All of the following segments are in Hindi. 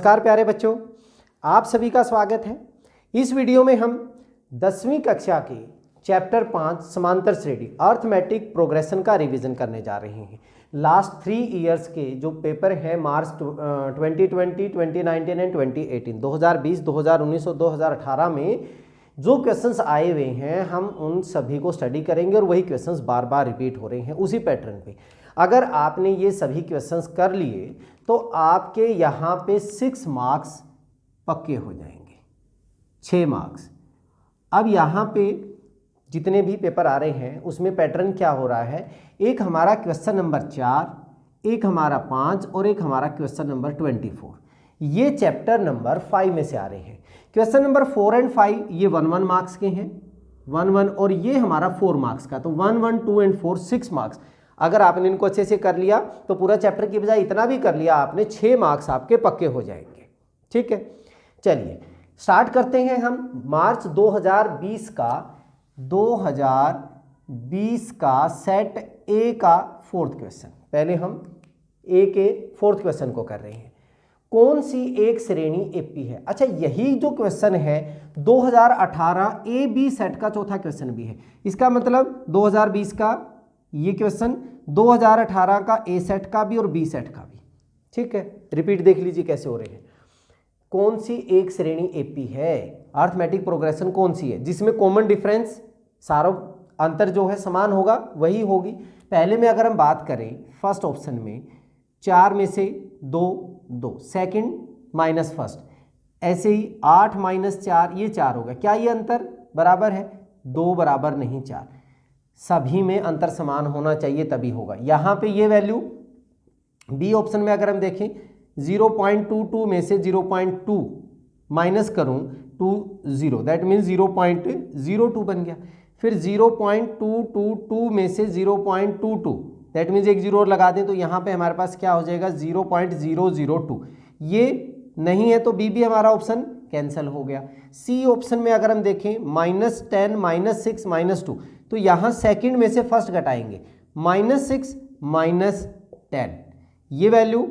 नमस्कार प्यारे बच्चों, आप सभी का स्वागत है। इस वीडियो में हम 10वीं कक्षा के चैप्टर 5 समांतर श्रेणी अर्थमेटिक प्रोग्रेशन का रिवीजन करने जा रहे हैं। लास्ट 3 इयर्स के जो पेपर हैं मार्च 2020, 2019 एंड 2018, 2020, 2019 और 2018 में जो क्वेश्चंस आए हुए हैं हम उन सभी को स्टडी करेंगे और वही क्वेश्चंस बार बार रिपीट हो रहे हैं उसी पैटर्न पे। अगर आपने ये सभी क्वेश्चंस कर लिए तो आपके यहाँ पे 6 मार्क्स पक्के हो जाएंगे, 6 मार्क्स। अब यहाँ पे जितने भी पेपर आ रहे हैं उसमें पैटर्न क्या हो रहा है, एक हमारा क्वेश्चन नंबर 4, एक हमारा 5 और एक हमारा क्वेश्चन नंबर 24, ये चैप्टर नंबर 5 में से आ रहे हैं। क्वेश्चन नंबर 4 एंड 5 ये 1-1 मार्क्स के हैं, 1-1, और ये हमारा 4 मार्क्स का, तो 1, 1, 2 एंड 4 6 मार्क्स। अगर आपने इनको अच्छे से कर लिया तो पूरा चैप्टर की बजाय इतना भी कर लिया आपने, 6 मार्क्स आपके पक्के हो जाएंगे। ठीक है, चलिए स्टार्ट करते हैं हम मार्च 2020 का सेट ए का 4th क्वेश्चन। पहले हम ए के 4th क्वेश्चन को कर रहे हैं। कौन सी एक श्रेणी एपी है? अच्छा, यही जो क्वेश्चन है 2018 ए बी सेट का चौथा क्वेश्चन भी है। इसका मतलब 2020 का ये क्वेश्चन, 2018 का ए सेट का भी और बी सेट का भी। ठीक है, रिपीट देख लीजिए कैसे हो रहे हैं। कौन सी एक श्रेणी एपी है, अर्थमेटिक प्रोग्रेशन कौन सी है जिसमें कॉमन डिफरेंस, सारों अंतर जो है समान होगा वही होगी। पहले में अगर हम बात करें फर्स्ट ऑप्शन में 4 में से 2 2, सेकंड माइनस फर्स्ट, ऐसे ही 8 माइनस 4 ये 4 होगा। क्या ये अंतर बराबर है? 2 बराबर नहीं 4, सभी में अंतर समान होना चाहिए तभी होगा। यहाँ पे ये वैल्यू बी ऑप्शन में अगर हम देखें 0.22 में से 0.2 माइनस करूँ 20, दैट मीन्स 0.02 बन गया। फिर 0.222 में से 0.22, दैट मीन्स एक 0 और लगा दें तो यहाँ पे हमारे पास क्या हो जाएगा 0.002। ये नहीं है तो बी भी हमारा ऑप्शन कैंसिल हो गया। सी ऑप्शन में अगर हम देखें -10 -6 -2, तो यहाँ सेकंड में से फर्स्ट घटाएंगे, -6 -10, ये वैल्यू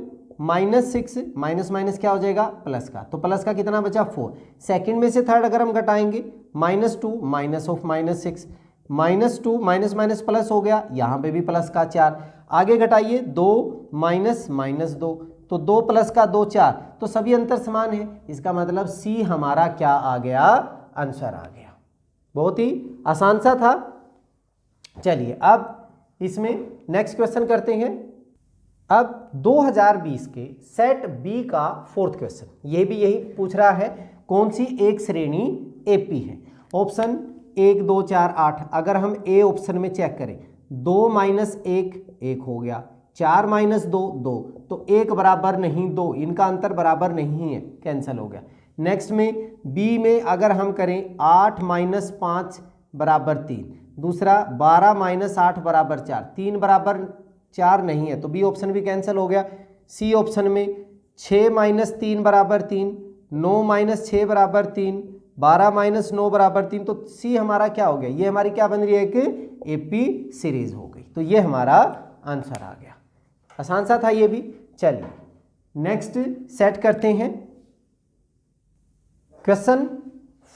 -6 माइनस माइनस क्या हो जाएगा प्लस का, तो प्लस का कितना बचा 4। सेकंड में से थर्ड अगर हम घटाएंगे -2 minus of -6, -2 minus minus plus हो गया, यहाँ पे भी प्लस का 4। आगे घटाइए 2 माइनस -2, तो 2 प्लस का 2 4, तो सभी अंतर समान है। इसका मतलब सी हमारा क्या आ गया, आंसर आ गया। बहुत ही आसान सा था। चलिए अब इसमें नेक्स्ट क्वेश्चन करते हैं। अब 2020 के सेट बी का 4th क्वेश्चन, ये भी यही पूछ रहा है कौन सी एक श्रेणी एपी है। ऑप्शन 1 2 4 8, अगर हम ए ऑप्शन में चेक करें 2 माइनस 1 1 हो गया, 4 माइनस 2 2, तो 1 बराबर नहीं 2, इनका अंतर बराबर नहीं है, कैंसिल हो गया। नेक्स्ट में बी में अगर हम करें 8 माइनस 5 बराबर 3, दूसरा 12 माइनस 8 बराबर 4, 3 बराबर 4 नहीं है तो बी ऑप्शन भी कैंसिल हो गया। सी ऑप्शन में 6 माइनस 3 बराबर 3, 9 माइनस 6 बराबर 3, 12 माइनस 9 बराबर 3, तो सी हमारा क्या हो गया, ये हमारी क्या बन रही है, एक एपी सीरीज हो गई। तो ये हमारा आंसर आ गया। आसान सा था ये भी। चलिए नेक्स्ट सेट करते हैं। क्वेश्चन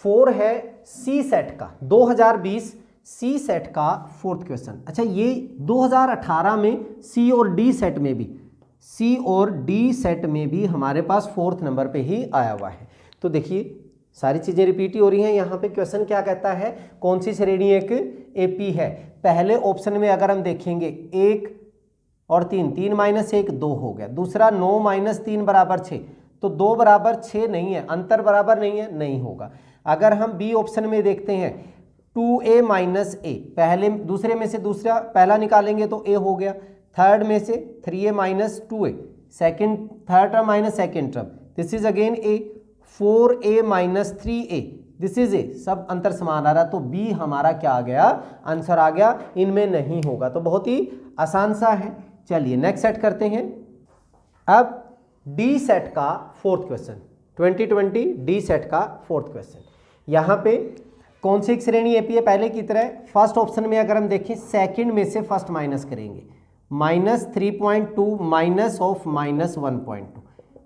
4 है सी सेट का, 2020 सी सेट का 4th क्वेश्चन। अच्छा, ये 2018 में सी और डी सेट में भी, सी और डी सेट में भी हमारे पास 4th नंबर पे ही आया हुआ है। तो देखिए सारी चीज़ें रिपीट ही हो रही हैं। यहाँ पे क्वेश्चन क्या कहता है, कौन सी श्रेणी एक एपी है। पहले ऑप्शन में अगर हम देखेंगे 1 और 3, 3 माइनस 1 2 हो गया। दूसरा 9 माइनस 3 बराबर 6, तो 2 बराबर 6 नहीं है, अंतर बराबर नहीं है, नहीं होगा। अगर हम बी ऑप्शन में देखते हैं 2a माइनस ए, पहले दूसरे में से दूसरा पहला निकालेंगे तो a हो गया। थर्ड में से 3a minus 2a, second third term minus second term, this is again a। 4a minus 3a, this is a, सब अंतर समान आ रहा, तो b हमारा क्या आ गया, आंसर आ गया। इनमें नहीं होगा, तो बहुत ही आसान सा है। चलिए नेक्स्ट सेट करते हैं। अब डी सेट का 4th क्वेश्चन, 2020 डी सेट का 4th क्वेश्चन। यहाँ पे कौन सी एक श्रेणी एपी है, पहले की तरह फर्स्ट ऑप्शन में अगर हम देखें सेकंड में से फर्स्ट माइनस करेंगे, -3.2 माइनस ऑफ -1.2,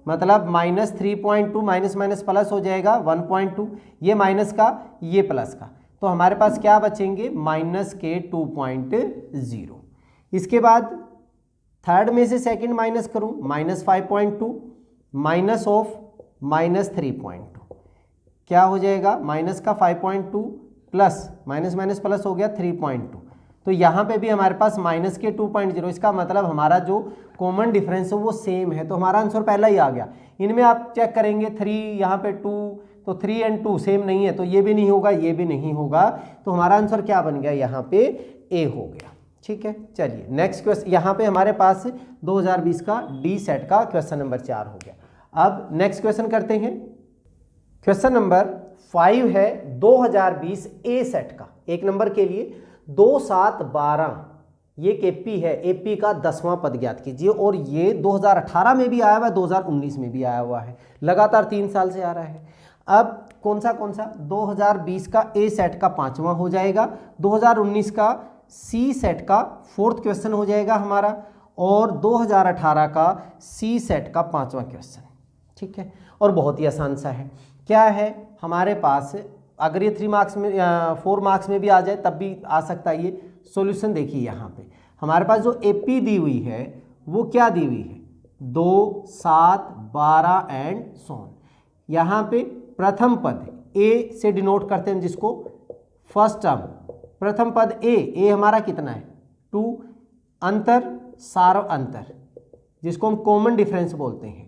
मतलब -3.2 माइनस माइनस प्लस हो जाएगा 1.2, ये माइनस का ये प्लस का, तो हमारे पास क्या बचेंगे माइनस के 2.0। इसके बाद थर्ड में से सेकंड माइनस करूं, -5.2 माइनस ऑफ -3.2 क्या हो जाएगा माइनस का 5.2 प्लस माइनस माइनस प्लस हो गया 3.2, तो यहाँ पे भी हमारे पास माइनस के 2.0, इसका मतलब हमारा जो कॉमन डिफरेंस है वो सेम है, तो हमारा आंसर पहला ही आ गया। इनमें आप चेक करेंगे 3 यहाँ पे 2, तो 3 और 2 सेम नहीं है, तो ये भी नहीं होगा ये भी नहीं होगा, तो हमारा आंसर क्या बन गया यहाँ पे ए हो गया। ठीक है, चलिए नेक्स्ट क्वेश्चन, यहाँ पे हमारे पास 2020 का डी सेट का क्वेश्चन नंबर 4 हो गया। अब नेक्स्ट क्वेश्चन करते हैं, क्वेश्चन नंबर 5 है 2020 ए सेट का, एक नंबर के लिए 2, 7, 12, ये एक एपी है, एपी का 10वां पद ज्ञात कीजिए, और ये 2018 में भी आया हुआ है, 2019 में भी आया हुआ है, लगातार 3 साल से आ रहा है। अब कौन सा 2020 का ए सेट का 5वां हो जाएगा, 2019 का सी सेट का 4th क्वेश्चन हो जाएगा हमारा, और 2018 का सी सेट का 5वां क्वेश्चन। ठीक है, और बहुत ही आसान सा है, क्या है हमारे पास, अगर ये 3 मार्क्स में 4 मार्क्स में भी आ जाए तब भी आ सकता है ये सॉल्यूशन। देखिए यहाँ पे हमारे पास जो एपी दी हुई है वो क्या दी हुई है, 2, 7, 12 एंड सोन। यहाँ पे प्रथम पद ए से डिनोट करते हैं जिसको फर्स्ट टर्म, प्रथम पद ए हमारा कितना है 2, अंतर सार्व अंतर जिसको हम कॉमन डिफरेंस बोलते हैं,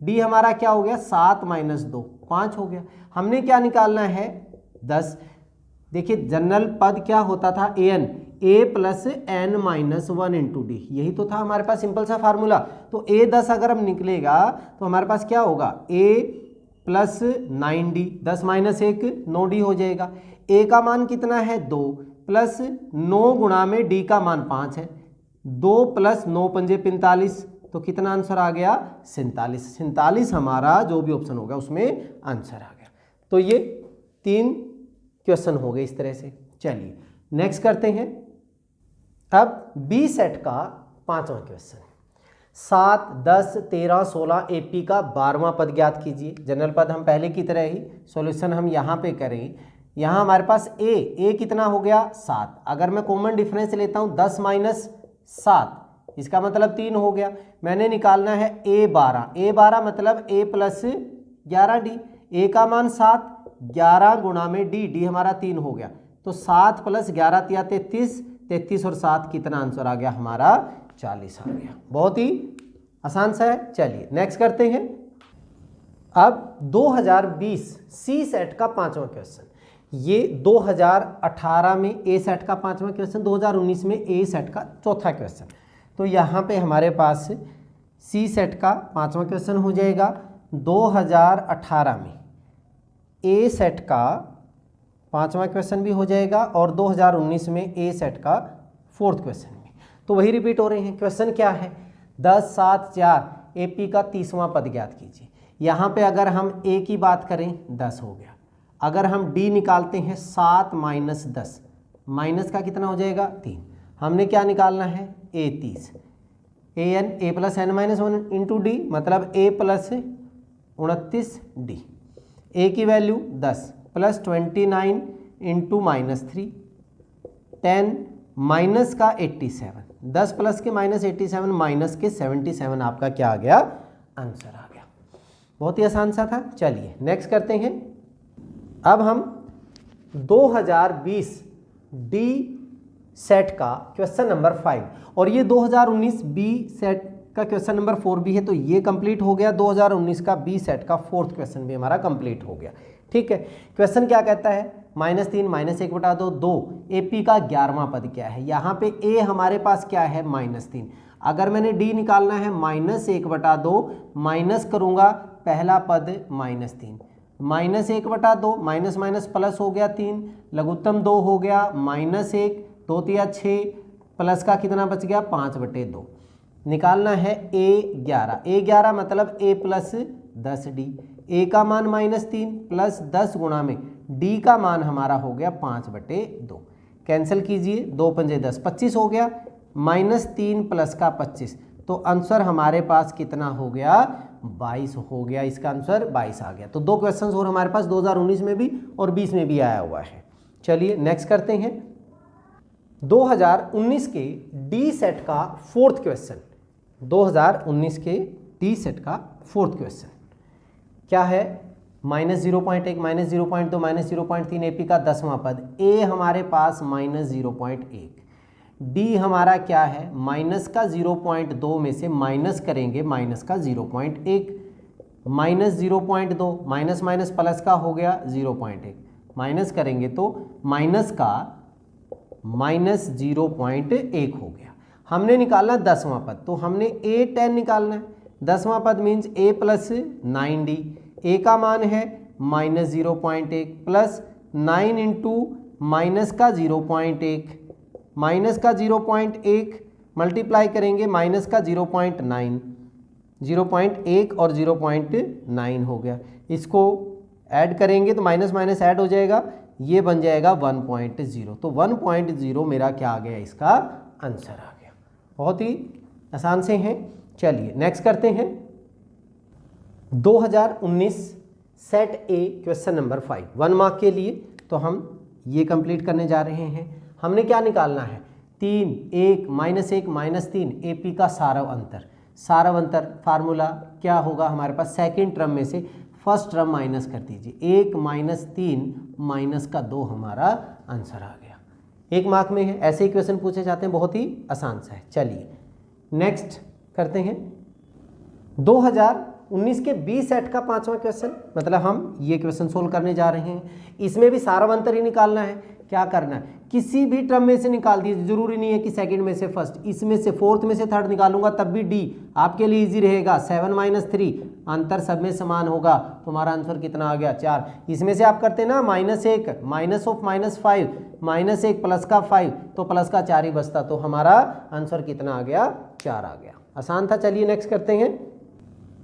डी हमारा क्या हो गया 7 - 2 5 हो गया। हमने क्या निकालना है 10। देखिए जनरल पद क्या होता था an, a plus n minus 1 into D, यही तो था हमारे पास सिंपल सा फार्मूला। तो a 10 अगर हम निकलेगा तो हमारे पास क्या होगा a प्लस 9d, 10 - 1 9d हो जाएगा। a का मान कितना है 2 प्लस 9 गुणा में d का मान 5 है, 2 प्लस 9 पंजे 45, तो कितना आंसर आ गया 47 हमारा जो भी ऑप्शन होगा उसमें आंसर आ गया। तो ये 3 क्वेश्चन हो गए इस तरह से। चलिए नेक्स्ट करते हैं, अब बी सेट का 5वां क्वेश्चन, 7, 10, 13, 16 एपी का 12वां पद ज्ञात कीजिए। जनरल पद हम पहले की तरह ही सॉल्यूशन हम यहाँ पे करें। यहाँ हमारे पास ए कितना हो गया 7, अगर मैं कॉमन डिफरेंस लेता हूँ 10 - 7 इसका मतलब 3 हो गया। मैंने निकालना है a12 मतलब a प्लस 11d, a का मान 7, 11 गुणा में d हमारा 3 हो गया, तो 7 प्लस 11 या 33 और 7 कितना आंसर आ गया हमारा 40 आ गया। बहुत ही आसान सा है। चलिए नेक्स्ट करते हैं, अब 2020 सी सेट का 5वां क्वेश्चन, ये 2018 में ए सेट का 5वां क्वेश्चन, 2019 में ए सेट का 4था क्वेश्चन। तो यहाँ पे हमारे पास सी सेट का 5वां क्वेश्चन हो जाएगा, 2018 में ए सेट का 5वां क्वेश्चन भी हो जाएगा, और 2019 में ए सेट का 4th क्वेश्चन भी। तो वही रिपीट हो रहे हैं। क्वेश्चन क्या है 10, 7, 4 एपी का 30वां पद ज्ञात कीजिए। यहाँ पे अगर हम ए की बात करें 10 हो गया, अगर हम डी निकालते हैं 7 - 10 माइनस का कितना हो जाएगा 3, हमने क्या निकालना है a 30, a plus n - 1 into D मतलब a प्लस 29d, a की वैल्यू 10 प्लस 29 इंटू -3 10 माइनस का 87, 10 प्लस के -87 माइनस के 77 आपका क्या आ गया आंसर आ गया। बहुत ही आसान सा था। चलिए नेक्स्ट करते हैं, अब हम 2020 डी सेट का क्वेश्चन नंबर 5, और ये 2019 बी सेट का क्वेश्चन नंबर 4 भी है, तो ये कंप्लीट हो गया। 2019 का बी सेट का 4th क्वेश्चन भी हमारा कंप्लीट हो गया। ठीक है, क्वेश्चन क्या कहता है -3 - 1/2 2 एपी का 11वां पद क्या है। यहाँ पे ए हमारे पास क्या है -3, अगर मैंने डी निकालना है -1/2 माइनस करूँगा पहला पद -3, -1/2 माइनस माइनस प्लस हो गया 3, लघुत्तम 2 हो गया -1, 2 × 6 प्लस का कितना बच गया 5/2। निकालना है a11 मतलब a प्लस 10d, a का मान -3 प्लस 10 गुणा में d का मान हमारा हो गया 5/2। कैंसिल कीजिए, 2 पंजे 10 25 हो गया, -3 प्लस का 25, तो आंसर हमारे पास कितना हो गया 22 हो गया, इसका आंसर 22 आ गया। तो 2 क्वेश्चंस और हमारे पास 2019 में भी और 20 में भी आया हुआ है। चलिए नेक्स्ट करते हैं 2019 के डी सेट का फोर्थ क्वेश्चन। 2019 के डी सेट का फोर्थ क्वेश्चन क्या है? -0.1, -0.2, -0.3 एपी का 10वां पद। ए हमारे पास -0.1, डी हमारा क्या है? माइनस का 0.2 में से माइनस करेंगे माइनस का 0.1, -0.2 माइनस माइनस प्लस का हो गया 0.1, माइनस करेंगे तो माइनस का -0.1 हो गया। हमने निकालना 10वां पद, तो हमने A10 निकालना है। 10वां पद means A plus 9D, A का मान है -0.1 प्लस 9 इंटू माइनस का 0.1, माइनस का 0.1 मल्टीप्लाई करेंगे माइनस का 0.9, 0.1 और 0.9 हो गया। इसको ऐड करेंगे तो माइनस माइनस ऐड हो जाएगा, ये बन जाएगा 1.0। तो 1.0 मेरा क्या आ गया? इसका आंसर आ गया। बहुत ही आसान से हैं। चलिए नेक्स्ट करते हैं 2019 सेट ए क्वेश्चन नंबर 5, 1 मार्क के लिए। तो हम ये कंप्लीट करने जा रहे हैं। हमने क्या निकालना है? 3, 1, -1, -3 एपी का सारव अंतर। सारव अंतर फार्मूला क्या होगा हमारे पास? सेकेंड टर्म में से फर्स्ट टर्म माइनस कर दीजिए, 1 -3 -2 हमारा आंसर आ गया। 1 मार्क में है, ऐसे ही क्वेश्चन पूछे जाते हैं, बहुत ही आसान सा है। चलिए नेक्स्ट करते हैं 2019 के बी सेट का 5वां क्वेश्चन। मतलब हम ये क्वेश्चन सोल्व करने जा रहे हैं। इसमें भी सारव अंतर ही निकालना है। क्या करना है? किसी भी टर्म में से निकाल दीजिए, जरूरी नहीं है कि सेकंड में से फर्स्ट, इसमें से फोर्थ में से थर्ड निकालूंगा तब भी डी आपके लिए इजी रहेगा। 7 - 3 अंतर सब में समान होगा, तुम्हारा आंसर कितना आ गया? 4। इसमें से आप करते ना -1 माइनस ऑफ -5 -1 प्लस का 5 तो प्लस का 4 ही बचता, तो हमारा आंसर कितना आ गया? 4 आ गया। आसान था। चलिए नेक्स्ट करते हैं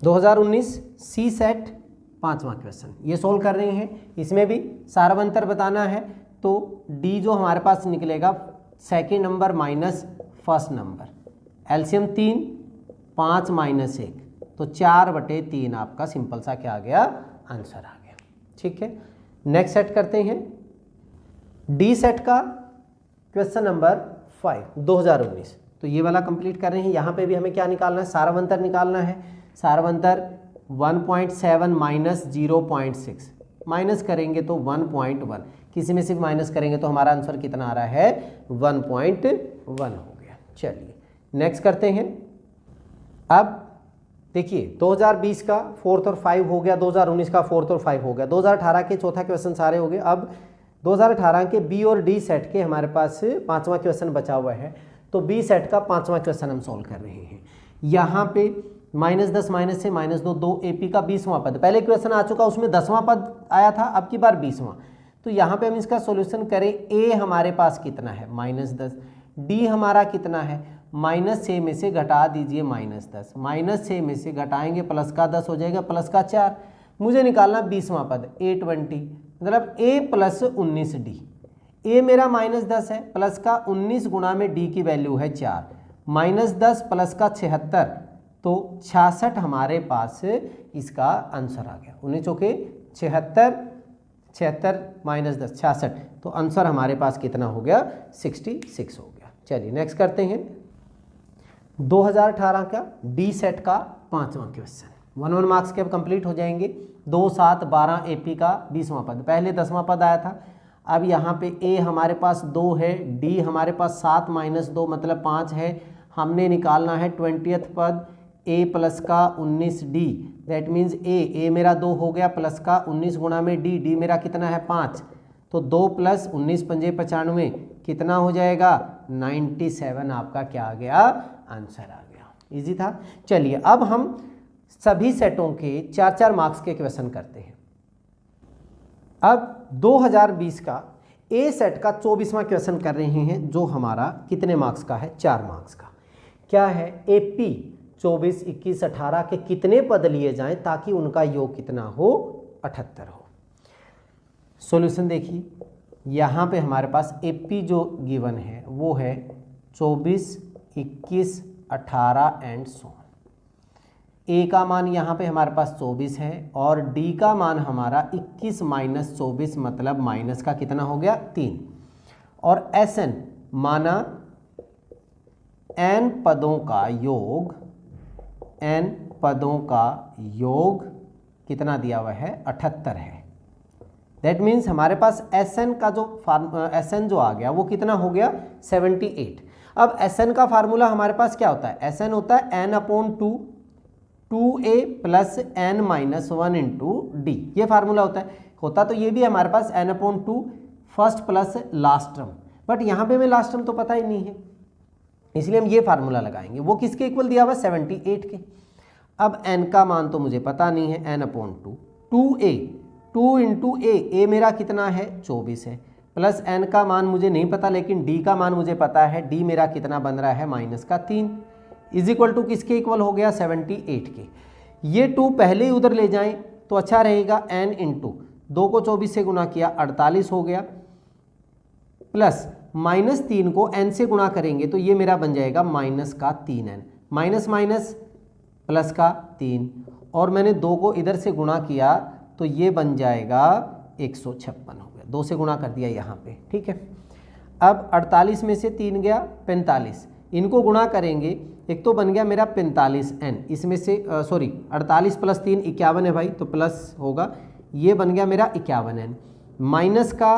2019 सी सेट 5वां क्वेश्चन। ये सोल्व कर रहे हैं। इसमें भी सारव अंतर बताना है, तो डी जो हमारे पास निकलेगा second number minus first number, LCM 3, 5 - 1 तो 4/3 आपका सिंपल सा क्या आ गया? आंसर आ गया। ठीक है, नेक्स्ट सेट करते हैं डी सेट का क्वेश्चन नंबर 5 2019। तो ये वाला कंप्लीट कर रहे हैं। यहाँ पे भी हमें क्या निकालना है? सारव अंतर निकालना है। सारव अंतर 1.7 - 0.6 माइनस करेंगे तो 1.1, किसी में से भी माइनस करेंगे तो हमारा आंसर कितना आ रहा है? 1.1 हो गया। चलिए नेक्स्ट करते हैं। अब देखिए 2020 का 4th और 5 हो गया, 2019 का 4th और 5 हो गया, 2018 के चौथा क्वेश्चन सारे हो गए। अब 2018 के बी और डी सेट के हमारे पास 5वां क्वेश्चन बचा हुआ है। तो बी सेट का 5वां क्वेश्चन हम सॉल्व कर रहे हैं। यहाँ पे -10 माइनस से -2 2 एपी का 20वां पद। पहले क्वेश्चन आ चुका, उसमें 10वां पद आया था, अब की बार 20वां। तो यहाँ पे हम इसका सॉल्यूशन करें। ए हमारे पास कितना है? -10। डी हमारा कितना है? -6 में से घटा दीजिए -10, -6 में से घटाएंगे प्लस का 10 हो जाएगा, प्लस का 4। मुझे निकालना 20वां पद A20, मतलब A + 19D। ए मेरा -10 है, प्लस का 19 गुणा में डी की वैल्यू है 4, -10 प्लस का 76 तो 66 हमारे पास इसका आंसर आ गया। 19 चौके 76, 76 -10 66, तो आंसर हमारे पास कितना हो गया? 66 हो गया। चलिए नेक्स्ट करते हैं 2018 का डी सेट का 5वां क्वेश्चन। 1 मार्क्स के अब कंप्लीट हो जाएंगे। 2, 7, 12 एपी का 20वां पद। पहले 10वां पद आया था, अब यहाँ पे ए हमारे पास 2 है, डी हमारे पास 7 - 2 मतलब 5 है। हमने निकालना है 20th पद a प्लस का 19d, दैट मीन्स ए मेरा 2 हो गया, प्लस का 19 गुणा में डी मेरा कितना है? 5, तो 2 + 19 × 5 = 95 कितना हो जाएगा? 97 आपका क्या आ गया? आंसर आ गया। इजी था। चलिए अब हम सभी सेटों के 4-4 मार्क्स के क्वेश्चन करते हैं। अब 2020 का ए सेट का 24वां क्वेश्चन कर रहे हैं, जो हमारा कितने मार्क्स का है? 4 मार्क्स का। क्या है? एपी 24, 21, 18 के कितने पद लिए जाएं ताकि उनका योग कितना हो? 78 हो। सॉल्यूशन देखिए, यहाँ पे हमारे पास एपी जो गिवन है वो है 24, 21, 18 एंड 16। ए का मान यहाँ पे हमारे पास 24 है और डी का मान हमारा 21 माइनस 24 मतलब माइनस का कितना हो गया 3। और एस एन माना n पदों का योग, n पदों का योग कितना दिया हुआ है 78 है। दैट मीन्स हमारे पास Sn का जो Sn जो आ गया वो कितना हो गया 78। अब Sn का फार्मूला हमारे पास क्या होता है, Sn होता है n/2 2a plus n minus 1 into D, ये फार्मूला होता तो ये भी हमारे पास n/2 first plus last term, but यहाँ पे हमें लास्ट टर्म तो पता ही नहीं है, इसलिए हम ये फार्मूला लगाएंगे। वो किसके इक्वल दिया हुआ 78 के। अब n का मान तो मुझे पता नहीं है, n/2 2a 2 इंटू ए मेरा कितना है 24 है, प्लस n का मान मुझे नहीं पता लेकिन d का मान मुझे पता है, d मेरा कितना बन रहा है माइनस का 3 इज इक्वल टू किसके इक्वल हो गया 78 के। ये 2 पहले ही उधर ले जाएं तो अच्छा रहेगा, n इंटू 2 को 24 से गुना किया 48 हो गया, प्लस माइनस 3 को n से गुणा करेंगे तो ये मेरा बन जाएगा माइनस का 3n, माइनस माइनस प्लस का 3, और मैंने 2 को इधर से गुणा किया तो ये बन जाएगा 156 हो गया, 2 से गुणा कर दिया यहाँ पे, ठीक है। अब 48 में से 3 गया 45, इनको गुणा करेंगे, एक तो बन गया मेरा 45n, इसमें से 48 प्लस 3 51 है भाई, तो प्लस होगा, ये बन गया मेरा 51n माइनस का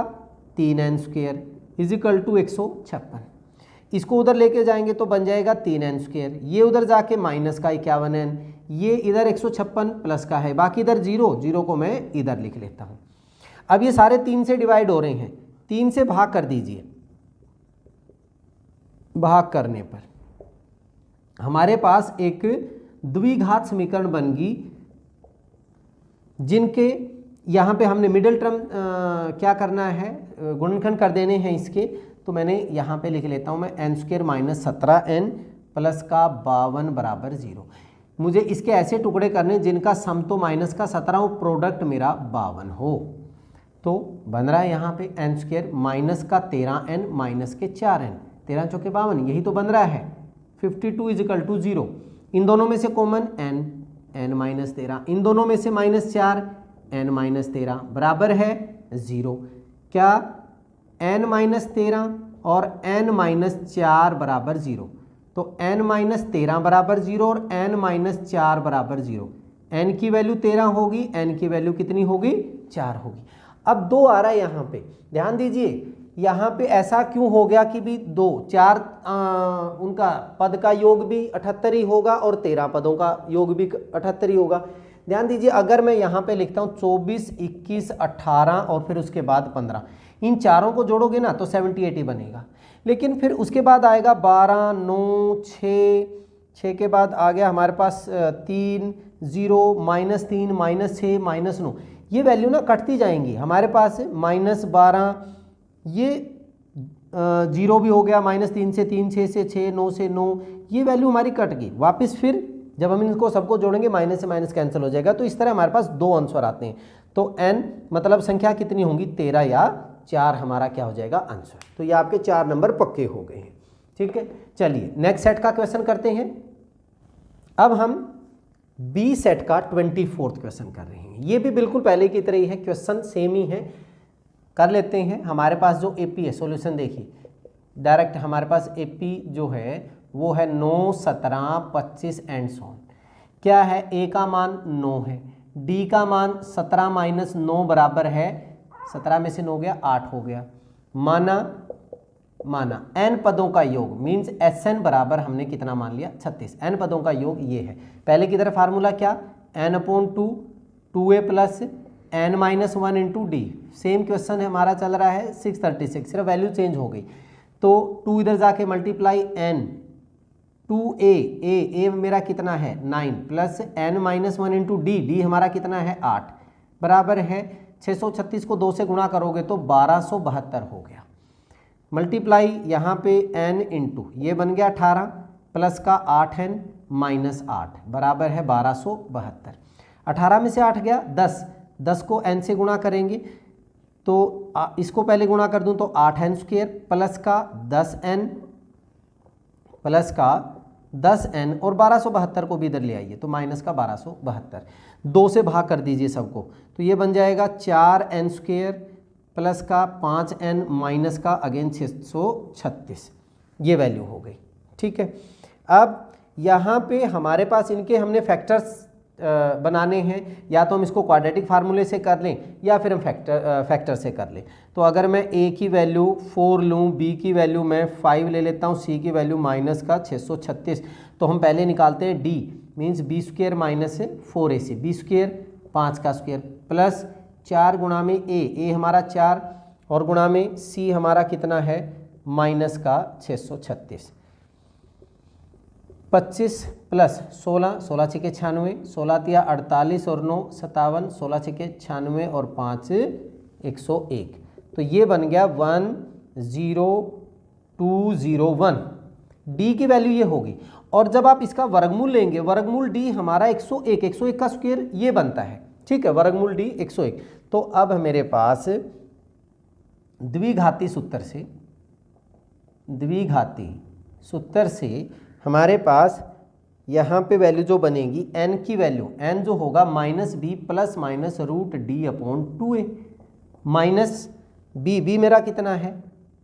3n square is equal to 156। इसको उधर लेके जाएंगे तो बन जाएगा 3n स्क्वायर, ये उधर जाके माइनस का 51n, ये इधर 156 प्लस का है, बाकी इधर 0 को मैं इधर लिख लेता हूँ। अब ये सारे 3 से डिवाइड हो रहे हैं, 3 से भाग कर दीजिए, भाग करने पर हमारे पास एक द्विघात समीकरण बन गई, जिनके यहाँ पे हमने मिडिल टर्म क्या करना है, गुणनखंड कर देने हैं इसके, तो मैंने यहाँ पे लिख लेता हूँ मैं n square minus 17n plus का 52 बराबर 0। मुझे इसके ऐसे टुकड़े करने जिनका सम तो माइनस का 17 हो, प्रोडक्ट मेरा 52 हो, तो बन रहा है यहाँ पे n स्क्वायर माइनस का 13n माइनस के 4n, 13 चौके 52, यही तो बन रहा है 52 इज इक्वल टू 0। इन दोनों में से कॉमन n माइनस 13, इन दोनों में से माइनस 4 n माइनस 13 बराबर है 0। क्या n माइनस 13 और n माइनस 4 बराबर 0, तो n माइनस 13 बराबर 0 और n माइनस 4 बराबर 0, n की वैल्यू 13 होगी, n की वैल्यू कितनी होगी 4 होगी। अब 2 आ रहा है यहाँ पे, ध्यान दीजिए यहाँ पे ऐसा क्यों हो गया कि भी 2 4 उनका पद का योग भी 78 ही होगा और 13 पदों का योग भी 78 ही होगा। ध्यान दीजिए अगर मैं यहाँ पे लिखता हूँ 24 21 18 और फिर उसके बाद 15, इन चारों को जोड़ोगे ना तो 78 ही बनेगा, लेकिन फिर उसके बाद आएगा 12 9 6 के बाद आ गया हमारे पास 3 0 -3 -6 -9, ये वैल्यू ना कटती जाएंगी हमारे पास, -12 ये 0 भी हो गया, -3 से 3 6 से 6 9 से 9, ये वैल्यू हमारी कट गई। वापस फिर जब हम इनको सबको जोड़ेंगे माइनस से माइनस कैंसिल हो जाएगा, तो इस तरह हमारे पास 2 आंसर आते हैं। तो n मतलब संख्या कितनी होंगी 13 या 4 हमारा क्या हो जाएगा आंसर। तो ये आपके 4 नंबर पक्के हो गए हैं, ठीक है। चलिए नेक्स्ट सेट का क्वेश्चन करते हैं। अब हम बी सेट का 24वां क्वेश्चन कर रहे हैं, ये भी बिल्कुल पहले की तरह ही है, क्वेश्चन सेम ही है, कर लेते हैं। हमारे पास जो एपी है सॉल्यूशन देखिए डायरेक्ट, हमारे पास एपी जो है वो है 9 17 25 एंड सो ऑन। क्या है, ए का मान 9 है, डी का मान 17 माइनस 9 बराबर है 17 में से 9 गया 8 हो गया, माना n पदों का योग मीन्स Sn बराबर हमने कितना मान लिया 36, n पदों का योग ये है। पहले की तरह फार्मूला क्या, n/2 2a plus n minus 1 into D, same question हमारा चल रहा है 636, सिर्फ वैल्यू चेंज हो गई, तो 2 इधर जाके मल्टीप्लाई n 2a a मेरा कितना है 9 plus n minus 1 into D हमारा कितना है 8 बराबर है 636 को 2 से गुणा करोगे तो 1272 हो गया, मल्टीप्लाई यहाँ पे n इंटू ये बन गया 18 प्लस का 8n माइनस 8 बराबर है 1272। 18 में से 8 गया 10 को n से गुणा करेंगे तो इसको पहले गुणा कर दूं तो 8n स्क्वायर प्लस का 10n प्लस का 10n और 1272 को भी इधर ले आइए तो माइनस का 1272, 2 से भाग कर दीजिए सबको, तो ये बन जाएगा 4n² प्लस का 5n माइनस का अगेन 636, ये वैल्यू हो गई। ठीक है, अब यहाँ पे हमारे पास इनके हमने फैक्टर्स बनाने हैं, या तो हम इसको क्वाड्रेटिक फार्मूले से कर लें या फिर हम फैक्टर से कर लें। तो अगर मैं a की वैल्यू 4 लूँ, b की वैल्यू मैं 5 ले लेता हूँ, c की वैल्यू माइनस का 636, तो हम पहले निकालते हैं d means b² minus 4ac, b² 5 का स्क्वायर प्लस 4 गुणा में a हमारा 4 और गुणा में c हमारा कितना है माइनस का 636, 25 प्लस 16, 16 छके 96, 16 तिया 48 और 9 57, 16 छके 96 और 5 101, तो ये बन गया 10201। डी की वैल्यू ये होगी, और जब आप इसका वर्गमूल लेंगे, वर्गमूल डी हमारा 101, 101 का स्क्वायर ये बनता है। ठीक है, वर्गमूल डी 101। तो अब मेरे पास द्विघाती सूत्र से हमारे पास यहाँ पे वैल्यू जो बनेगी n की वैल्यू, n जो होगा minus b plus minus root d upon 2a, minus b मेरा कितना है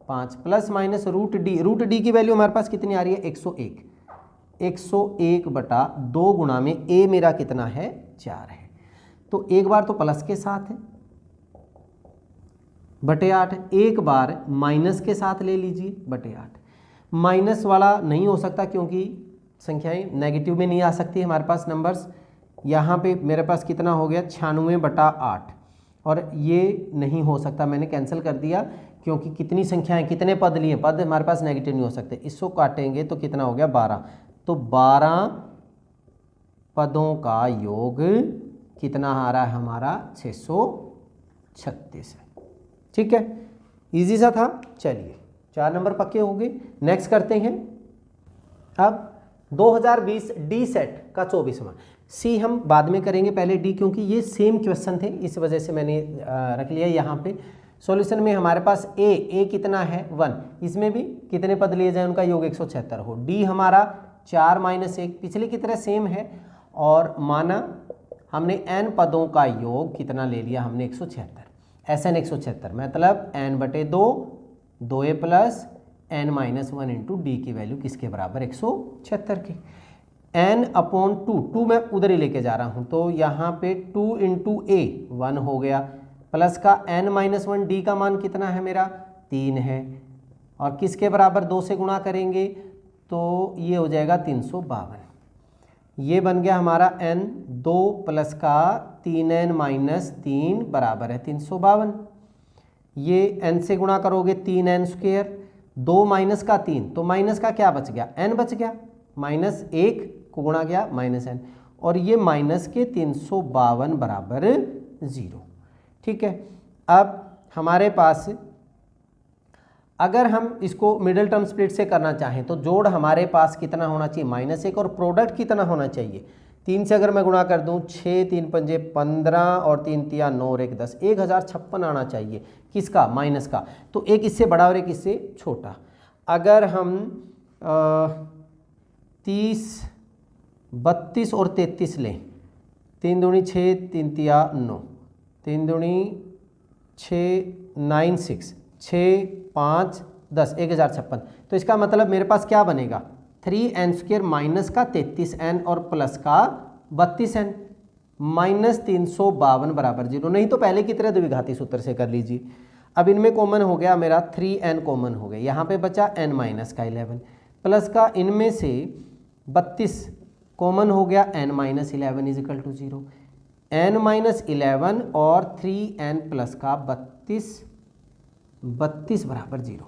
5 प्लस माइनस रूट डी की वैल्यू हमारे पास कितनी आ रही है 101 बटा 2 गुणा में a मेरा कितना है 4 है, तो एक बार तो प्लस के साथ है बटे 8, एक बार माइनस के साथ ले लीजिए बटे 8, माइनस वाला नहीं हो सकता क्योंकि संख्याएं नेगेटिव में नहीं आ सकती हमारे पास नंबर्स। यहाँ पे मेरे पास कितना हो गया 96 बटा 8, और ये नहीं हो सकता, मैंने कैंसिल कर दिया क्योंकि कितनी संख्याएं, कितने पद लिए, पद हमारे पास नेगेटिव नहीं हो सकते। इसको काटेंगे तो कितना हो गया 12, तो 12 पदों का योग कितना आ रहा है हमारा 636 है। ठीक है, इजी सा था। चलिए 4 नंबर पक्के हो गए। नेक्स्ट करते हैं अब 2020 डी सेट का 24वां। सी हम बाद में करेंगे, पहले डी, क्योंकि ये सेम क्वेश्चन थे इस वजह से मैंने रख लिया यहाँ पे। सॉल्यूशन में हमारे पास ए कितना है 1, इसमें भी कितने पद लिए जाए उनका योग 176 हो। डी हमारा 4 माइनस 1 पिछले की तरह सेम है, और माना हमने n पदों का योग कितना ले लिया हमने 176, SN 176 मतलब n बटे 2a plus n minus 1 into D की वैल्यू किसके बराबर 176 के, n अपॉन 2 मैं उधर ही लेके जा रहा हूँ, तो यहाँ पे 2 इंटू a 1 हो गया, प्लस का n माइनस 1 डी का मान कितना है मेरा 3 है, और किसके बराबर 2 से गुणा करेंगे तो ये हो जाएगा 352। ये बन गया हमारा n, 2 प्लस का 3n माइनस 3 बराबर है 352। ये n से गुणा करोगे 3n स्क्वायर, 2 माइनस का 3, तो माइनस का क्या बच गया n बच गया, माइनस 1 को गुणा गया माइनस n, और ये माइनस के 352 बराबर 0। ठीक है, अब हमारे पास अगर हम इसको मिडिल टर्म स्प्लिट से करना चाहें तो जोड़ हमारे पास कितना होना चाहिए -1, और प्रोडक्ट कितना होना चाहिए 3 से अगर मैं गुणा कर दूं 6 3 पंजे 15 और 3 तिया 9 और 1 10, 1056 आना चाहिए किसका माइनस का, तो एक इससे बड़ा और एक इससे छोटा। अगर हम 30 32 और 33 लें, 3 दूनी 6 3 तिया 9, 3 दूनी 6 9 6 6 5 10, 1056, तो इसका मतलब मेरे पास क्या बनेगा 3n स्क्वायर माइनस का 33n और प्लस का 32n माइनस 352 बराबर 0। नहीं तो पहले की तरह द्विघाती सूत्र से कर लीजिए। अब इनमें कॉमन हो गया मेरा 3n कॉमन हो गया, यहाँ पे बचा n माइनस का 11 प्लस का इनमें से 32 कॉमन हो गया n minus 11 is equal to 0, n minus 11 और 3n प्लस का 32 बराबर 0।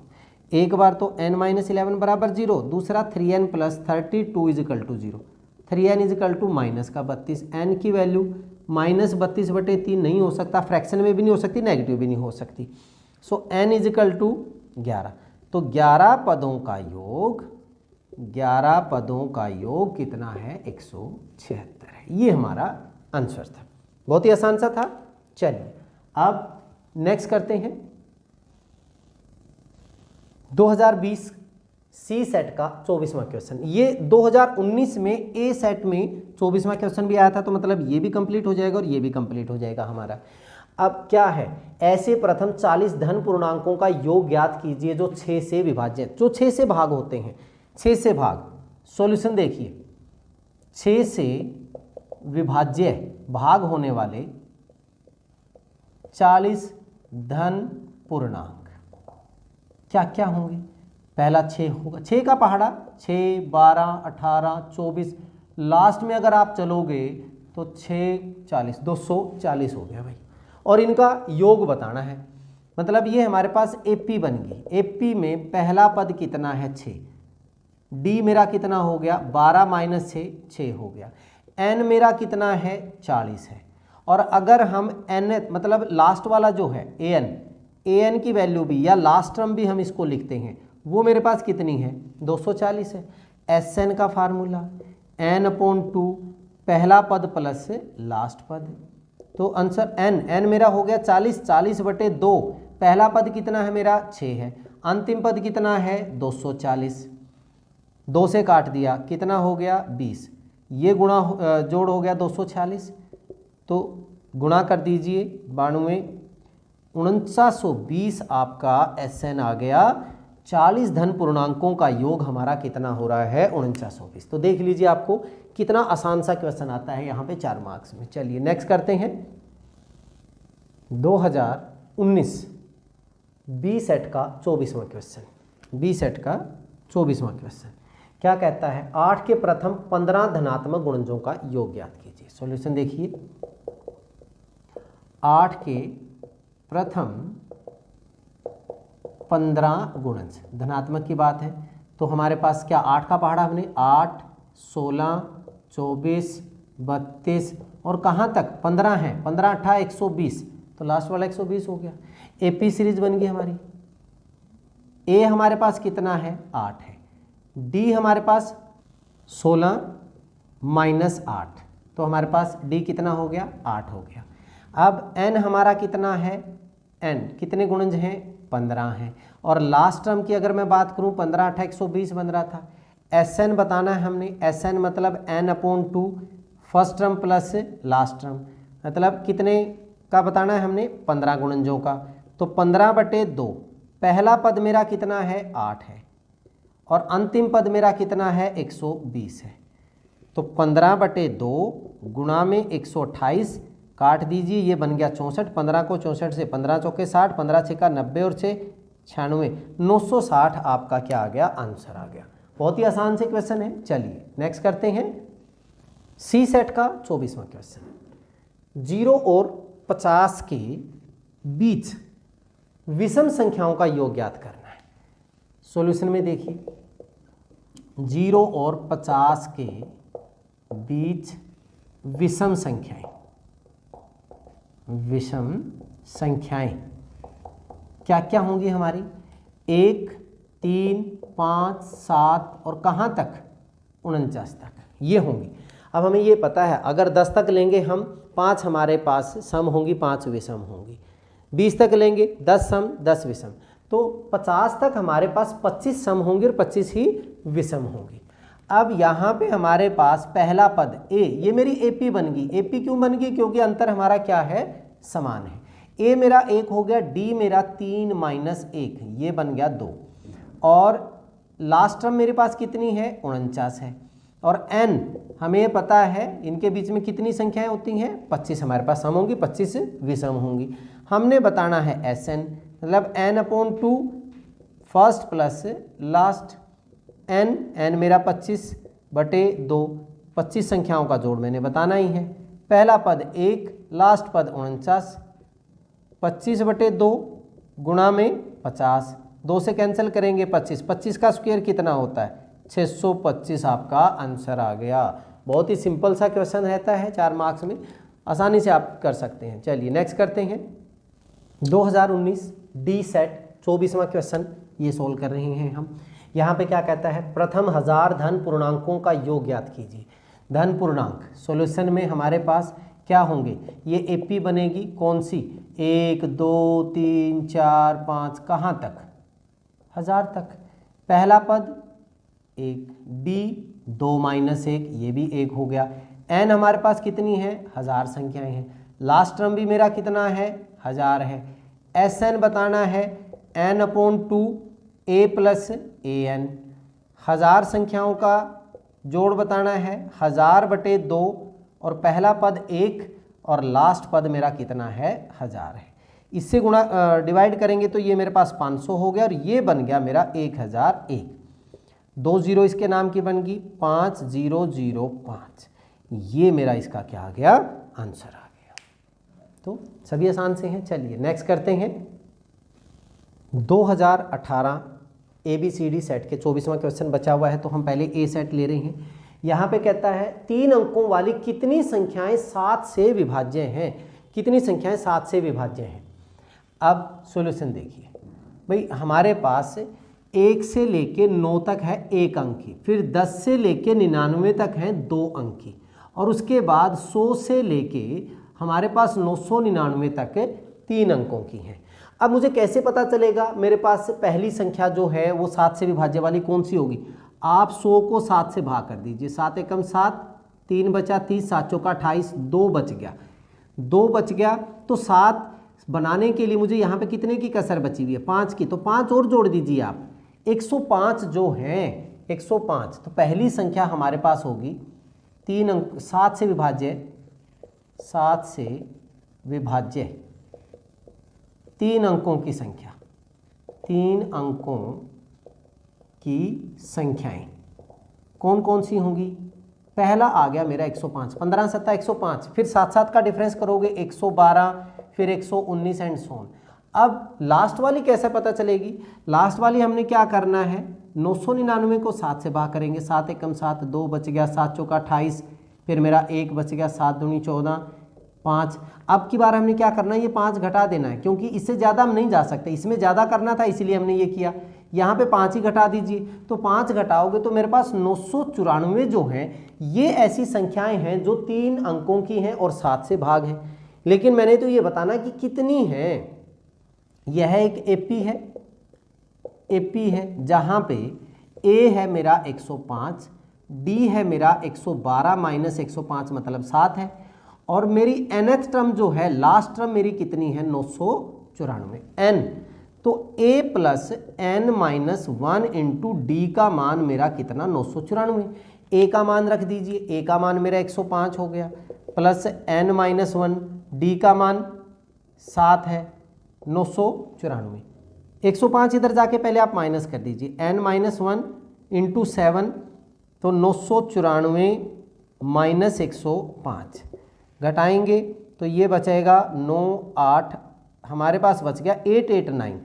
एक बार तो n माइनस 11 बराबर 0, दूसरा 3n plus 32 is equal to 0, 3n is equal to minus का 32, n की वैल्यू माइनस 32 बटे 3 नहीं हो सकता, फ्रैक्शन में भी नहीं हो सकती, नेगेटिव भी नहीं हो सकती, सो n इज इक्वल टू 11। तो 11 पदों का योग, 11 पदों का योग कितना है 176 है। ये हमारा आंसर था, बहुत ही आसान सा था। चलिए अब नेक्स्ट करते हैं 2020 सी सेट का 24वां क्वेश्चन। ये 2019 में ए सेट में 24वां क्वेश्चन भी आया था, तो मतलब ये भी कंप्लीट हो जाएगा और ये भी कंप्लीट हो जाएगा हमारा। अब क्या है, ऐसे प्रथम 40 धन पूर्णांकों का योग ज्ञात कीजिए जो 6 से विभाज्य, जो 6 से भाग होते हैं। 6 से भाग, सॉल्यूशन देखिए, 6 से विभाज्य भाग होने वाले 40 धन पूर्णांक क्या क्या होंगे। पहला 6 होगा, 6 का पहाड़ा, 6, 12, 18, 24, लास्ट में अगर आप चलोगे तो 6, 40, 240 हो गया भाई। और इनका योग बताना है, मतलब ये हमारे पास एपी बन गई। एपी में पहला पद कितना है 6, डी मेरा कितना हो गया 12 माइनस 6, 6 हो गया। एन मेरा कितना है 40 है। और अगर हम एन मतलब लास्ट वाला जो है एन की वैल्यू भी या लास्ट टर्म भी हम इसको लिखते हैं, वो मेरे पास कितनी है 240 है। एस एन का फार्मूला n/2 पहला पद प्लस लास्ट पद, तो आंसर एन मेरा हो गया 40, 40/2 पहला पद कितना है मेरा 6 है, अंतिम पद कितना है 240, 2 से काट दिया कितना हो गया 20, ये गुणा जोड़ हो गया 240, तो गुणा कर दीजिए 92, 4920 आपका एसएन आ गया। 40 धन पूर्णांकों का योग हमारा कितना हो रहा है 4920। तो देख लीजिए आपको कितना आसान सा क्वेश्चन आता है यहाँ पे 4 मार्क्स में। चलिए नेक्स्ट करते हैं 2019 बी सेट का 24वां क्वेश्चन। बी सेट का 24वां क्वेश्चन क्या कहता है, 8 के प्रथम 15 धनात्मक गुणजों का योग ज्ञात कीजिए। सॉल्यूशन देखिए, 8 के प्रथम 15 गुणज धनात्मक की बात है, तो हमारे पास क्या 8 का पहाड़ा हमने 8, 16, 24, 32 और कहाँ तक 15 है, 15, 18, 120, तो लास्ट वाला 120 हो गया। एपी सीरीज बन गई हमारी। ए हमारे पास कितना है 8 है, डी हमारे पास 16 माइनस 8, तो हमारे पास डी कितना हो गया 8 हो गया। अब एन हमारा कितना है, एन कितने गुणज हैं 15 हैं, और लास्ट टर्म की अगर मैं बात करूं 15, 18, 120 बन रहा था। एस एन बताना है हमने, एस एन मतलब n/2 first term plus last term, मतलब कितने का बताना है हमने 15 गुणजों का, तो 15/2 पहला पद मेरा कितना है 8 है और अंतिम पद मेरा कितना है 120 है, तो 15/2 गुणा में 128 काट दीजिए, ये बन गया 64, 15 को 64 से 15 चौके 60, 15 6 90 और 6 96, 960 आपका क्या आ गया आंसर आ गया। बहुत ही आसान से क्वेश्चन है। चलिए नेक्स्ट करते हैं सी सेट का 24वां क्वेश्चन। 0 और 50 के बीच विषम संख्याओं का योग ज्ञात करना है। सॉल्यूशन में देखिए, 0 और 50 के बीच विषम संख्याएं, विषम संख्याएं क्या क्या होंगी हमारी 1, 3, 5, 7 और कहाँ तक 49 तक ये होंगी। अब हमें ये पता है अगर 10 तक लेंगे हम 5 हमारे पास सम होंगी, 5 विषम होंगी। 20 तक लेंगे 10 सम 10 विषम, तो 50 तक हमारे पास 25 सम होंगे और 25 ही विषम होंगी। अब यहाँ पे हमारे पास पहला पद ए, ये मेरी एपी बन गई। एपी क्यों बन गई, क्योंकि अंतर हमारा क्या है समान है। ए मेरा 1 हो गया, डी मेरा 3 माइनस 1, ये बन गया 2, और लास्ट टर्म मेरे पास कितनी है 49 है, और एन हमें पता है इनके बीच में कितनी संख्याएं होती हैं 25 हमारे पास सम होंगी, 25 विषम होंगी। हमने बताना है एस एन, मतलब n/2 first plus last, N मेरा 25/2, 25 संख्याओं का जोड़ मैंने बताना ही है। पहला पद 1, लास्ट पद 49, 25/2 गुणा में 50, 2 से कैंसिल करेंगे 25, 25 का स्क्वायर कितना होता है 625 आपका आंसर आ गया। बहुत ही सिंपल सा क्वेश्चन रहता है 4 मार्क्स में, आसानी से आप कर सकते हैं। चलिए नेक्स्ट करते हैं 2019 डी सेट 24वां क्वेश्चन, ये सोल्व कर रहे हैं हम। यहाँ पे क्या कहता है, प्रथम 1000 धन पूर्णांकों का योग ज्ञात कीजिए। धन पूर्णांक सॉल्यूशन में हमारे पास क्या होंगे, ये एपी बनेगी कौन सी 1, 2, 3, 4, 5 कहाँ तक 1000 तक। पहला पद 1, डी 2 माइनस 1, ये भी 1 हो गया। एन हमारे पास कितनी है, 1000 संख्याएं हैं। लास्ट टर्म भी मेरा कितना है, 1000 है। एस एन बताना है, N upon 2 A plus A N. 1000 संख्याओं का जोड़ बताना है, 1000 बटे 2 और पहला पद 1 और लास्ट पद मेरा कितना है, 1000 है। इससे गुणा डिवाइड करेंगे तो ये मेरे पास 500 हो गया और ये बन गया मेरा 1001। 2 जीरो इसके नाम की बन गई 5005। ये मेरा इसका क्या आ गया, आंसर आ गया। तो सभी आसान से हैं। चलिए नेक्स्ट करते हैं। 2018 ABCD सेट के 24वां क्वेश्चन बचा हुआ है, तो हम पहले ए सेट ले रहे हैं। यहाँ पे कहता है 3 अंकों वाली कितनी संख्याएं 7 से विभाज्य हैं, कितनी संख्याएं 7 से विभाज्य हैं। अब सॉल्यूशन देखिए भाई, हमारे पास 1 से लेके 9 तक है 1 अंकी, फिर 10 से लेके 99 तक है 2 अंकी, और उसके बाद 100 से लेके हमारे पास 999 तक 3 अंकों की हैं। अब मुझे कैसे पता चलेगा मेरे पास पहली संख्या जो है वो 7 से विभाज्य वाली कौन सी होगी। आप 100 को 7 से भाग कर दीजिए, 7 एकम 7, 3 बचा 30, 7 चौका 28, 2 बच गया, 2 बच गया। तो 7 बनाने के लिए मुझे यहाँ पे कितने की कसर बची हुई है, 5 की, तो 5 और जोड़ दीजिए आप, 105 जो है 105। तो पहली संख्या हमारे पास होगी 3 अंक 7 से विभाज्य, 7 से विभाज्य 3 अंकों की संख्या, 3 अंकों की संख्याएं कौन कौन सी होंगी। पहला आ गया मेरा 105, 15 7 105, फिर 7 7 का डिफरेंस करोगे 112, फिर 119 एंड सो ऑन। अब लास्ट वाली कैसे पता चलेगी, लास्ट वाली हमने क्या करना है, 999 को 7 से भाग करेंगे, 7 एकम 7, 2 बच गया, 7 चौका 28, फिर मेरा 1 बच गया, 7 दूनी 14, 5। अब की बार हमने क्या करना है, ये 5 घटा देना है, क्योंकि इससे ज़्यादा हम नहीं जा सकते, इसमें ज़्यादा करना था इसलिए हमने ये किया। यहाँ पे 5 ही घटा दीजिए, तो 5 घटाओगे तो मेरे पास 994 जो हैं ये ऐसी संख्याएं हैं जो 3 अंकों की हैं और 7 से भाग हैं। लेकिन मैंने तो ये बताना कि कितनी है। यह एक एपी है, एपी है जहाँ पे ए है मेरा 105, डी है मेरा 112 माइनस 105 मतलब 7 है, और मेरी nth टर्म जो है लास्ट टर्म मेरी कितनी है 994 n। तो a plus n minus 1 into d का मान मेरा कितना 994। a का मान रख दीजिए, a का मान मेरा 105 हो गया, प्लस n माइनस 1, डी का मान 7 है 994। 105 इधर जाके पहले आप माइनस कर दीजिए, n माइनस 1 इंटू 7, तो 994 माइनस 105 घटाएंगे तो ये बचेगा 9 8, हमारे पास बच गया 889,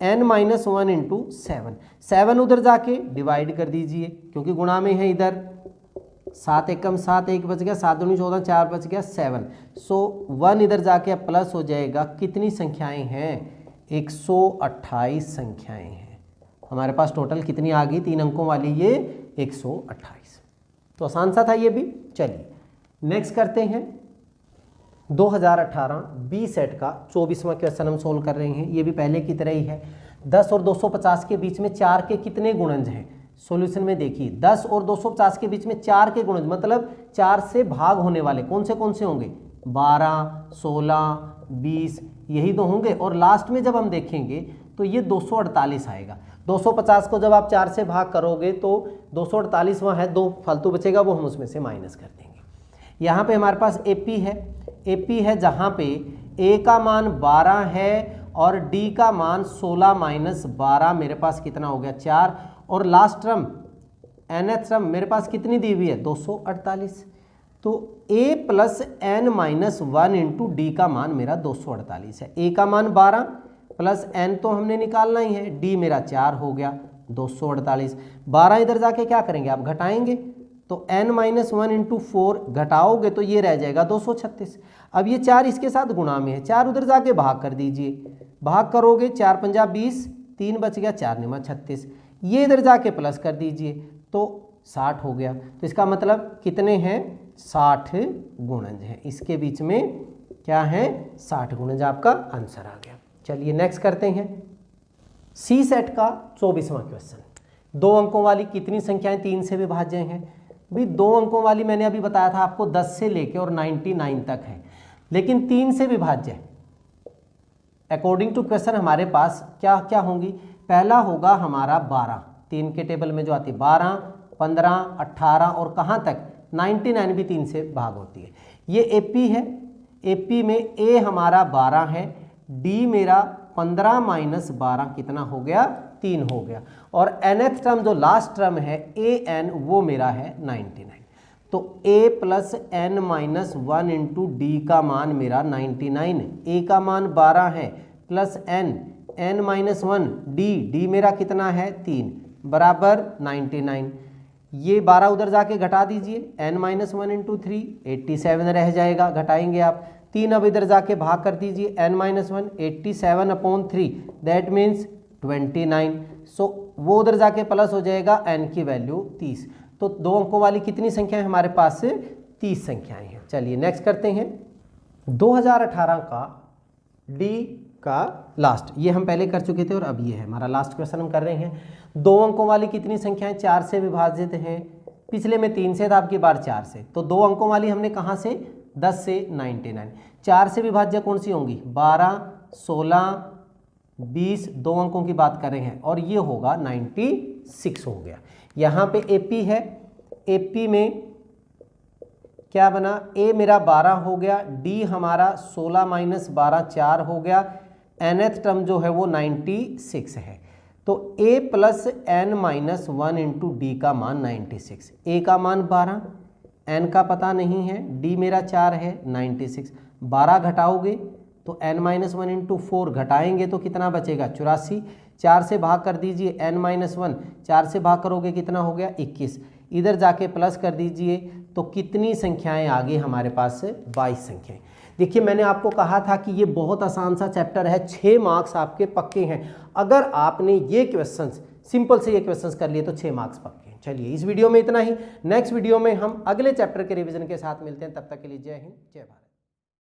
n माइनस 1 इंटू 7, 7 उधर जाके डिवाइड कर दीजिए क्योंकि गुणा में है इधर, 7 एकम 7, 1 बच गया, 7 दूनी 14, 4 बच गया 7। सो 1 इधर जाके प्लस हो जाएगा, कितनी संख्याएं हैं 128 संख्याएं हैं। हमारे पास टोटल कितनी आ गई 3 अंकों वाली, ये 128। तो आसान सा था ये भी। चलिए नेक्स्ट करते हैं। 2018 बी सेट का 24वां क्वेश्चन हम सोल्व कर रहे हैं। ये भी पहले की तरह ही है। 10 और 250 के बीच में 4 के कितने गुणज हैं। सॉल्यूशन में देखिए 10 और 250 के बीच में 4 के गुणज मतलब 4 से भाग होने वाले कौन से होंगे, 12, 16, 20, यही तो होंगे। और लास्ट में जब हम देखेंगे तो ये 248 आएगा। 250 को जब आप 4 से भाग करोगे तो 248 वहाँ है, 2 फालतू बचेगा, वो हम उसमें से माइनस कर देंगे। यहाँ पे हमारे पास एपी है, एपी है जहाँ पे ए का मान 12 है और डी का मान 16 माइनस 12 मेरे पास कितना हो गया 4, और लास्ट टर्म nth टर्म मेरे पास कितनी दी हुई है 248। तो a plus n minus 1 into d का मान मेरा 248 है। a का मान 12 प्लस n तो हमने निकालना ही है, d मेरा 4 हो गया 248। 12 इधर जाके क्या करेंगे आप घटाएंगे, तो n माइनस 1 इंटू 4 घटाओगे तो ये रह जाएगा 236। अब ये 4 इसके साथ गुणा में है, 4 उधर जाके भाग कर दीजिए, भाग करोगे 4 पंजा 20, 3 बच गया, 4 निमा 36, ये इधर जाके प्लस कर दीजिए तो 60 हो गया। तो इसका मतलब कितने हैं 60 गुणज हैं, इसके बीच में क्या है 60 गुणज, आपका आंसर आ गया। चलिए नेक्स्ट करते हैं सी सेट का 24वां क्वेश्चन। 2 अंकों वाली कितनी संख्याएं 3 से विभाज्य हैं? भी 2 अंकों वाली मैंने अभी बताया था आपको 10 से लेके और 99 तक है, लेकिन 3 से विभाज्य है। अकॉर्डिंग टू क्वेश्चन हमारे पास क्या क्या होंगी? पहला होगा हमारा 12, 3 के टेबल में जो आती है 12, 15, 18 और कहाँ तक 99 भी 3 से भाग होती है। ये एपी है, एपी में ए हमारा 12 है, डी मेरा 15 माइनस 12 कितना हो गया? 3 हो गया। और nth टर्म जो लास्ट टर्म है ए एन वो मेरा है 99। तो a plus n minus 1 into d का मान मेरा 99, a का मान 12 है प्लस n माइनस 1 डी मेरा कितना है 3 बराबर 99। ये 12 उधर जाके घटा दीजिए, n माइनस 1 इंटू 3 87 रह जाएगा, घटाएंगे आप। 3 अब इधर जाके भाग कर दीजिए, n minus 1 87 upon 3 that means 29। सो वो उधर जाके प्लस हो जाएगा, n की वैल्यू 30। तो 2 अंकों वाली कितनी संख्याएं हमारे पास? 30 संख्याएं हैं। चलिए नेक्स्ट करते हैं 2018 का डी का लास्ट, ये हम पहले कर चुके थे और अब ये है हमारा लास्ट क्वेश्चन हम कर रहे हैं। 2 अंकों वाली कितनी संख्याएं 4 से विभाजित हैं? पिछले में 3 से था, अब की बार 4 से। तो 2 अंकों वाली हमने कहाँ से? 10 से 99। 4 से विभाज्य कौन सी होंगी? 12, 16, 20, 2 अंकों की बात कर रहे हैं और ये होगा 96 हो गया। यहाँ पे एपी है, एपी में क्या बना? ए मेरा 12 हो गया, डी हमारा 16 माइनस 12 4 हो गया, nth टर्म जो है वो 96 है। तो a plus n minus 1 into d का मान 96, a का मान 12, n का पता नहीं है, d मेरा 4 है 96, 12 घटाओगे तो n माइनस 1 इंटू 4 घटाएंगे तो कितना बचेगा? 84। 4 से भाग कर दीजिए, n माइनस 1 4 से भाग करोगे कितना हो गया? 21। इधर जाके प्लस कर दीजिए तो कितनी संख्याएं आ गई हमारे पास? 22 संख्याएं। देखिए मैंने आपको कहा था कि ये बहुत आसान सा चैप्टर है, 6 मार्क्स आपके पक्के हैं। अगर आपने ये क्वेश्चंस सिंपल से ये क्वेश्चंस कर लिए तो 6 मार्क्स पक्के हैं। चलिए इस वीडियो में इतना ही, नेक्स्ट वीडियो में हम अगले चैप्टर के रिवीजन के साथ मिलते हैं। तब तक के लिए जय हिंद, जय भारत।